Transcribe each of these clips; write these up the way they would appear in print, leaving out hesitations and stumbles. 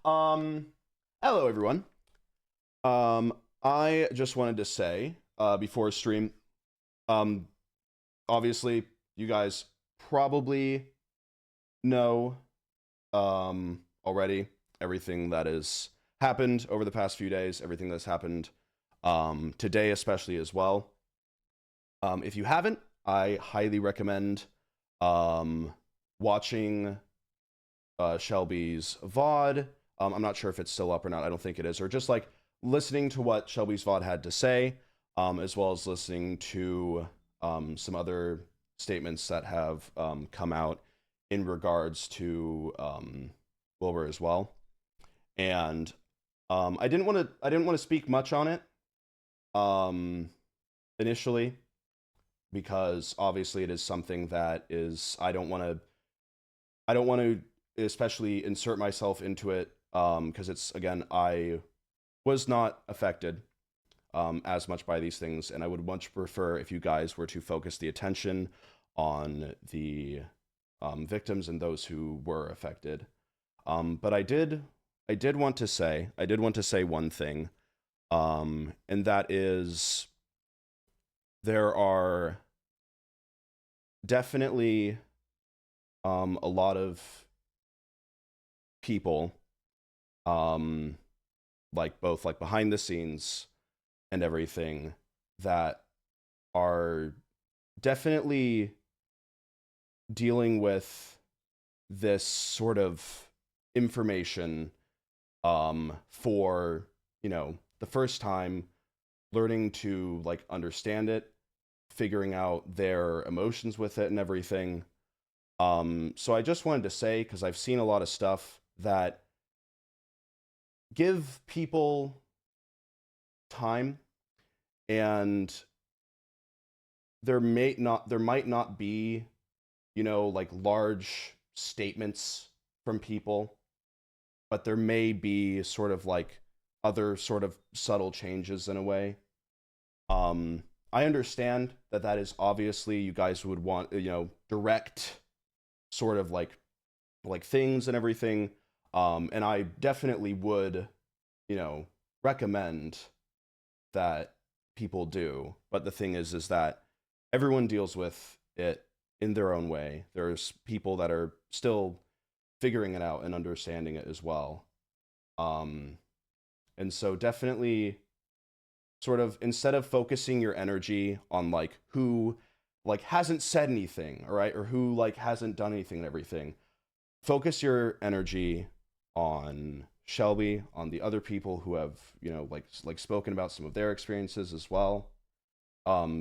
Hello everyone. I just wanted to say, before stream, um, obviously you guys probably know, already everything that has happened over the past few days, everything that's happened, today especially as well. If you haven't, I highly recommend, um, watching Shelby's VOD. I'm not sure if it's still up or not. I don't think it is. Or just like listening to what Shelby's VOD had to say, as well as listening to some other statements that have come out in regards to Wilbur as well. And I didn't want to speak much on it initially, because obviously it is something that is I don't want to especially insert myself into it, because it's, again, I was not affected as much by these things, and I would much prefer if you guys were to focus the attention on the victims and those who were affected. But I did want to say one thing, and that is there are definitely a lot of people, um, like both like behind the scenes and everything, that are definitely dealing with this sort of information for, the first time, learning to like understand it, figuring out their emotions with it and everything. So I just wanted to say, because I've seen a lot of stuff that give people time, and there might not be, like large statements from people, but there may be sort of like other sort of subtle changes in a way. I understand that that is obviously you guys would want, direct sort of like things and everything. And I definitely would, recommend that people do. But the thing is that everyone deals with it in their own way. There's people that are still figuring it out and understanding it as well. Um, and so definitely sort of, instead of focusing your energy on like who like hasn't said anything, all right, or who like hasn't done anything and everything, focus your energy on Shelby, on the other people who have, like spoken about some of their experiences as well,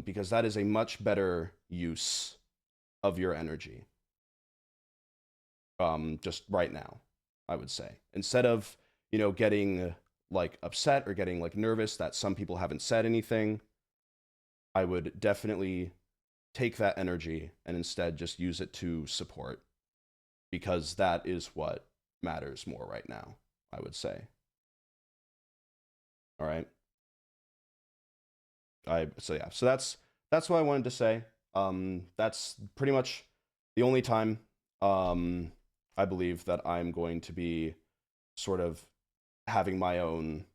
because that is a much better use of your energy, just right now, I would say, instead of, getting like upset or getting like nervous that some people haven't said anything. I would definitely take that energy and instead just use it to support, because that is what matters more right now, I would say. All right. So that's what I wanted to say. That's pretty much the only time, I believe that I'm going to be sort of having my own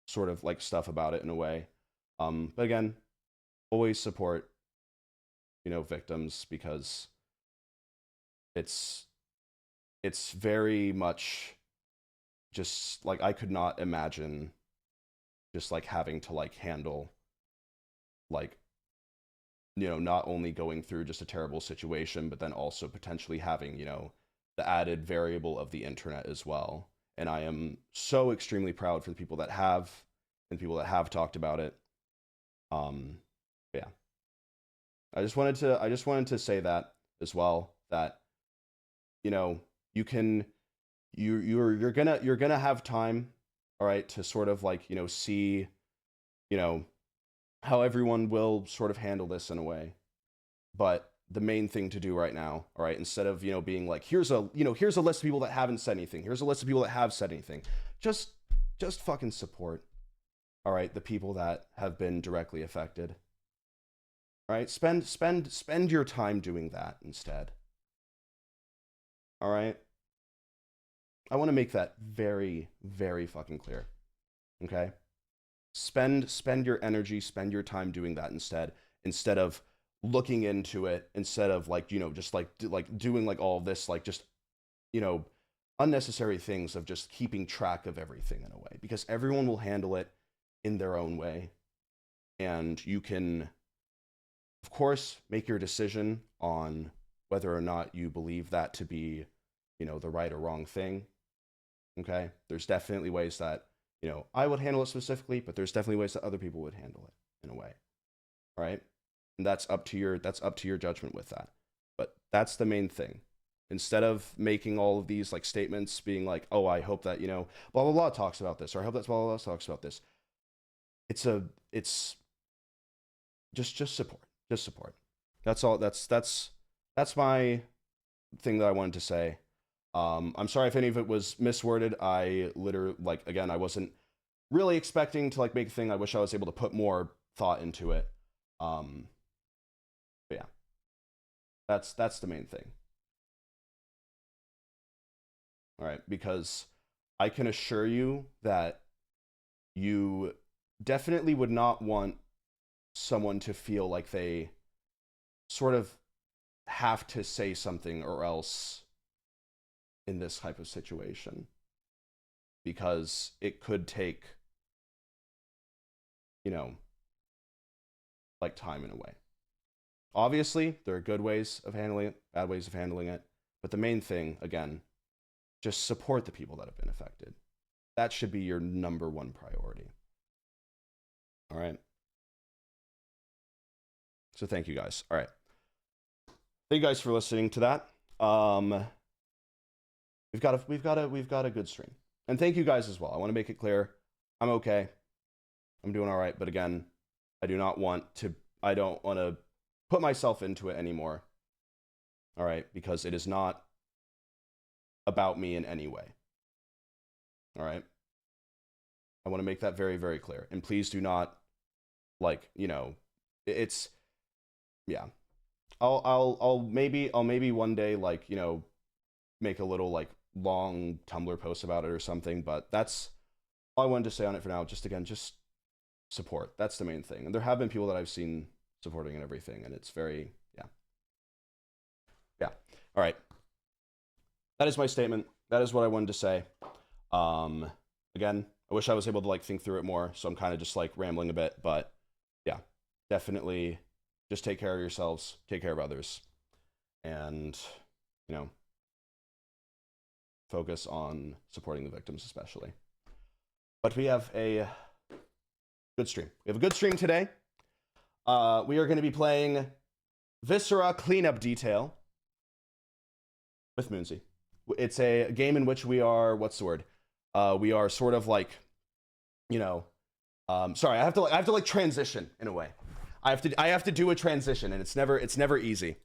sort of like stuff about it in a way. But again, always support, victims, because it's it's very much just like I could not imagine just like having to like handle like, not only going through just a terrible situation, but then also potentially having, the added variable of the internet as well. And I am so extremely proud for the people that have, and people that have talked about it. Um, yeah, I just wanted to say that as well, that, you know, you can you're gonna have time, all right, to sort of like, see, you know, how everyone will sort of handle this in a way. But the main thing to do right now, all right, instead of, being like, here's a list of people that haven't said anything, here's a list of people that have said anything, just just fucking support, all right, the people that have been directly affected. All right, spend your time doing that instead. All right. I want to make that very, very fucking clear. Okay? Spend your energy, spend your time doing that instead of looking into it, instead of like, just like doing like all of this, like just, you know, unnecessary things of just keeping track of everything in a way, because everyone will handle it in their own way. And you can, of course, make your decision on whether or not you believe that to be, the right or wrong thing. Okay? There's definitely ways that, I would handle it specifically, but there's definitely ways that other people would handle it in a way. All right? And that's up to your judgment with that. But that's the main thing. Instead of making all of these like statements being like, oh, I hope that, blah blah blah talks about this, or I hope that blah blah blah talks about this. It's just support. Just support. That's all. That's my thing that I wanted to say. I'm sorry if any of it was misworded. I literally, like, again, I wasn't really expecting to like make a thing. I wish I was able to put more thought into it. But yeah, that's the main thing. All right, because I can assure you that you definitely would not want someone to feel like they sort of have to say something or else in this type of situation, because it could take, like time in a way. Obviously, there are good ways of handling it, bad ways of handling it, but the main thing, again, just support the people that have been affected. That should be your number one priority. All right. So thank you guys. All right. Thank you guys for listening to that. We've got a good stream. And thank you guys as well. I want to make it clear, I'm okay. I'm doing all right, but again, I don't want to put myself into it anymore. All right, because it is not about me in any way. All right? I want to make that very, very clear. And please do not, like, it's, yeah. I'll maybe one day, like, make a little like long Tumblr post about it or something, but that's all I wanted to say on it for now. Just again, just support. That's the main thing. And there have been people that I've seen supporting and everything, and it's very, yeah. All right. That is my statement. That is what I wanted to say. Again, I wish I was able to like think through it more, so I'm kind of just like rambling a bit, but yeah, definitely just take care of yourselves, take care of others, and, focus on supporting the victims especially. But we have a good stream. We have a good stream today. We are going to be playing Viscera Cleanup Detail with Moonsey. It's a game in which we are, what's the word? We are sort of like, sorry, I have to like transition in a way. I have to do a transition, and it's never easy.